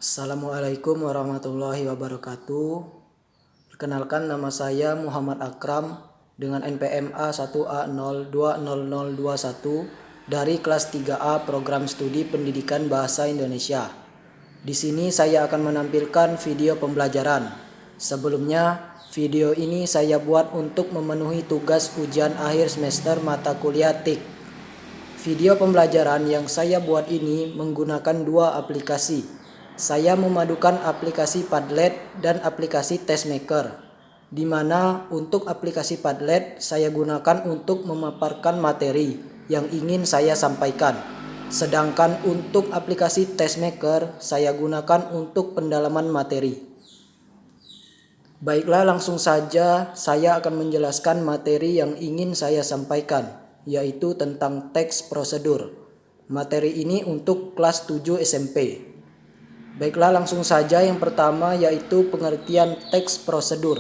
Assalamualaikum warahmatullahi wabarakatuh. Perkenalkan, nama saya Muhammad Akram dengan NPM A1A020021 dari kelas 3A Program Studi Pendidikan Bahasa Indonesia. Di sini saya akan menampilkan video pembelajaran. Sebelumnya, video ini saya buat untuk memenuhi tugas ujian akhir semester mata kuliah TIK. Video pembelajaran yang saya buat ini menggunakan dua aplikasi. Saya memadukan aplikasi Padlet dan aplikasi Testmaker, di mana untuk aplikasi Padlet saya gunakan untuk memaparkan materi yang ingin saya sampaikan. Sedangkan untuk aplikasi Testmaker saya gunakan untuk pendalaman materi. Baiklah, langsung saja saya akan menjelaskan materi yang ingin saya sampaikan, yaitu tentang teks prosedur. Materi ini untuk kelas 7 SMP. Baiklah, langsung saja yang pertama yaitu pengertian teks prosedur.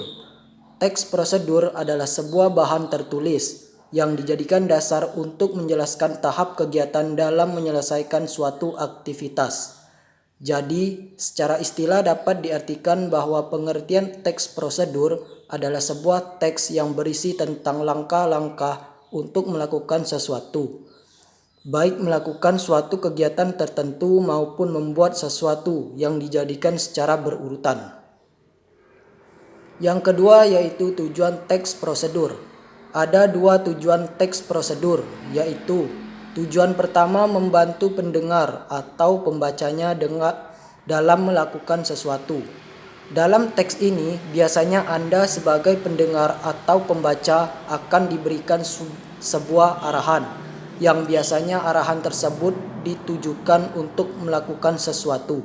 Teks prosedur adalah sebuah bahan tertulis yang dijadikan dasar untuk menjelaskan tahap kegiatan dalam menyelesaikan suatu aktivitas. Jadi, secara istilah dapat diartikan bahwa pengertian teks prosedur adalah sebuah teks yang berisi tentang langkah-langkah untuk melakukan sesuatu, baik melakukan suatu kegiatan tertentu maupun membuat sesuatu yang dijadikan secara berurutan. Yang kedua yaitu tujuan teks prosedur. Ada dua tujuan teks prosedur, yaitu tujuan pertama membantu pendengar atau pembacanya dalam melakukan sesuatu. Dalam teks ini biasanya Anda sebagai pendengar atau pembaca akan diberikan sebuah arahan, yang biasanya arahan tersebut ditujukan untuk melakukan sesuatu.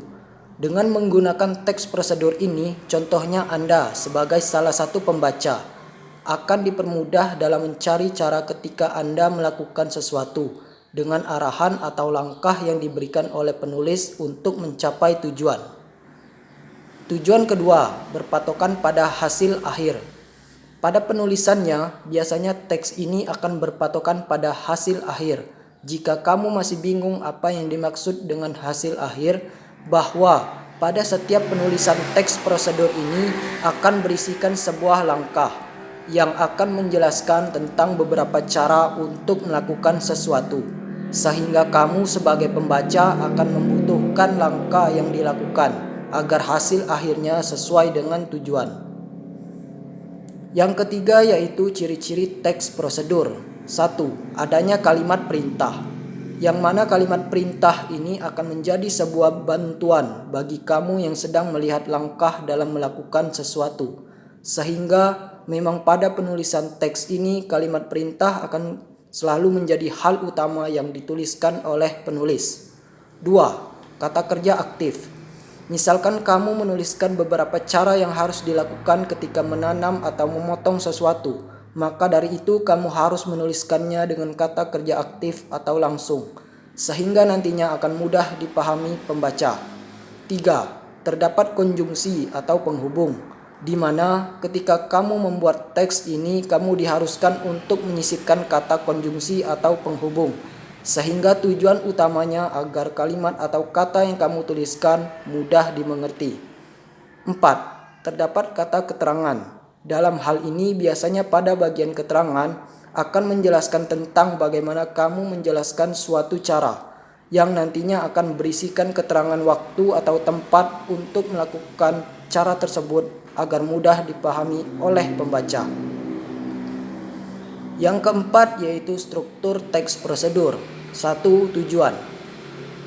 Dengan menggunakan teks prosedur ini, contohnya Anda sebagai salah satu pembaca akan dipermudah dalam mencari cara ketika Anda melakukan sesuatu dengan arahan atau langkah yang diberikan oleh penulis untuk mencapai tujuan. Tujuan kedua berpatokan pada hasil akhir. Pada penulisannya, biasanya teks ini akan berpatokan pada hasil akhir. Jika kamu masih bingung apa yang dimaksud dengan hasil akhir, bahwa pada setiap penulisan teks prosedur ini akan berisikan sebuah langkah yang akan menjelaskan tentang beberapa cara untuk melakukan sesuatu, sehingga kamu sebagai pembaca akan membutuhkan langkah yang dilakukan agar hasil akhirnya sesuai dengan tujuan. Yang ketiga yaitu ciri-ciri teks prosedur. 1. Adanya kalimat perintah, yang mana kalimat perintah ini akan menjadi sebuah bantuan bagi kamu yang sedang melihat langkah dalam melakukan sesuatu. Sehingga memang pada penulisan teks ini kalimat perintah akan selalu menjadi hal utama yang dituliskan oleh penulis. 2. Kata kerja aktif. Misalkan kamu menuliskan beberapa cara yang harus dilakukan ketika menanam atau memotong sesuatu, maka dari itu kamu harus menuliskannya dengan kata kerja aktif atau langsung, sehingga nantinya akan mudah dipahami pembaca. 3. Terdapat konjungsi atau penghubung, di mana ketika kamu membuat teks ini kamu diharuskan untuk menyisipkan kata konjungsi atau penghubung, sehingga tujuan utamanya agar kalimat atau kata yang kamu tuliskan mudah dimengerti. 4. Terdapat kata keterangan. Dalam hal ini biasanya pada bagian keterangan akan menjelaskan tentang bagaimana kamu menjelaskan suatu cara, yang nantinya akan berisikan keterangan waktu atau tempat untuk melakukan cara tersebut agar mudah dipahami oleh pembaca. Yang keempat yaitu struktur teks prosedur. 1. Tujuan,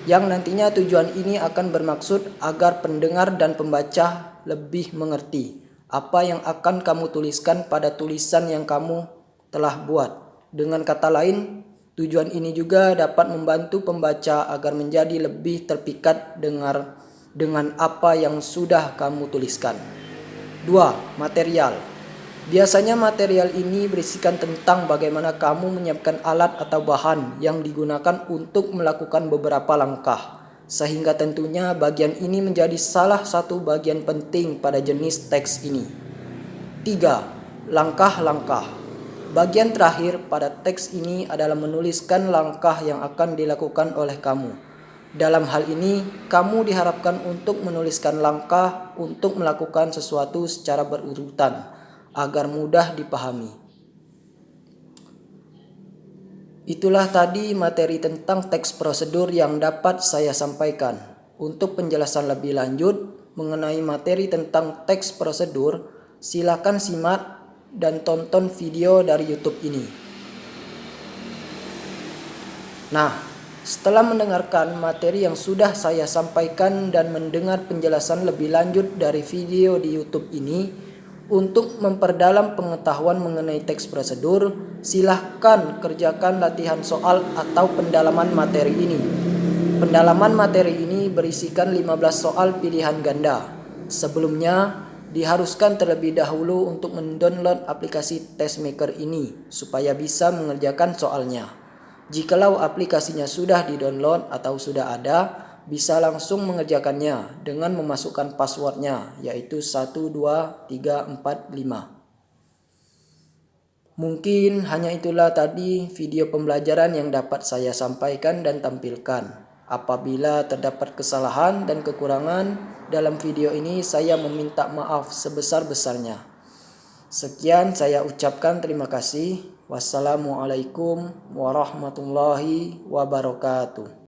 yang nantinya tujuan ini akan bermaksud agar pendengar dan pembaca lebih mengerti apa yang akan kamu tuliskan pada tulisan yang kamu telah buat. Dengan kata lain, tujuan ini juga dapat membantu pembaca agar menjadi lebih terpikat dengan apa yang sudah kamu tuliskan. 2. Material. Biasanya material ini berisikan tentang bagaimana kamu menyiapkan alat atau bahan yang digunakan untuk melakukan beberapa langkah, sehingga tentunya bagian ini menjadi salah satu bagian penting pada jenis teks ini. 3. Langkah-langkah. Bagian terakhir pada teks ini adalah menuliskan langkah yang akan dilakukan oleh kamu. Dalam hal ini, kamu diharapkan untuk menuliskan langkah untuk melakukan sesuatu secara berurutan agar mudah dipahami. Itulah tadi materi tentang teks prosedur yang dapat saya sampaikan. Untuk penjelasan lebih lanjut mengenai materi tentang teks prosedur, silakan simak dan tonton video dari YouTube ini. Nah, setelah mendengarkan materi yang sudah saya sampaikan dan mendengar penjelasan lebih lanjut dari video di YouTube ini, untuk memperdalam pengetahuan mengenai teks prosedur, silahkan kerjakan latihan soal atau pendalaman materi ini. Pendalaman materi ini berisikan 15 soal pilihan ganda. Sebelumnya, diharuskan terlebih dahulu untuk mendownload aplikasi TestMaker ini supaya bisa mengerjakan soalnya. Jikalau aplikasinya sudah di-download atau sudah ada, bisa langsung mengerjakannya dengan memasukkan passwordnya, yaitu 12345. Mungkin hanya itulah tadi video pembelajaran yang dapat saya sampaikan dan tampilkan. Apabila terdapat kesalahan dan kekurangan dalam video ini, saya meminta maaf sebesar-besarnya. Sekian saya ucapkan terima kasih. Wassalamualaikum warahmatullahi wabarakatuh.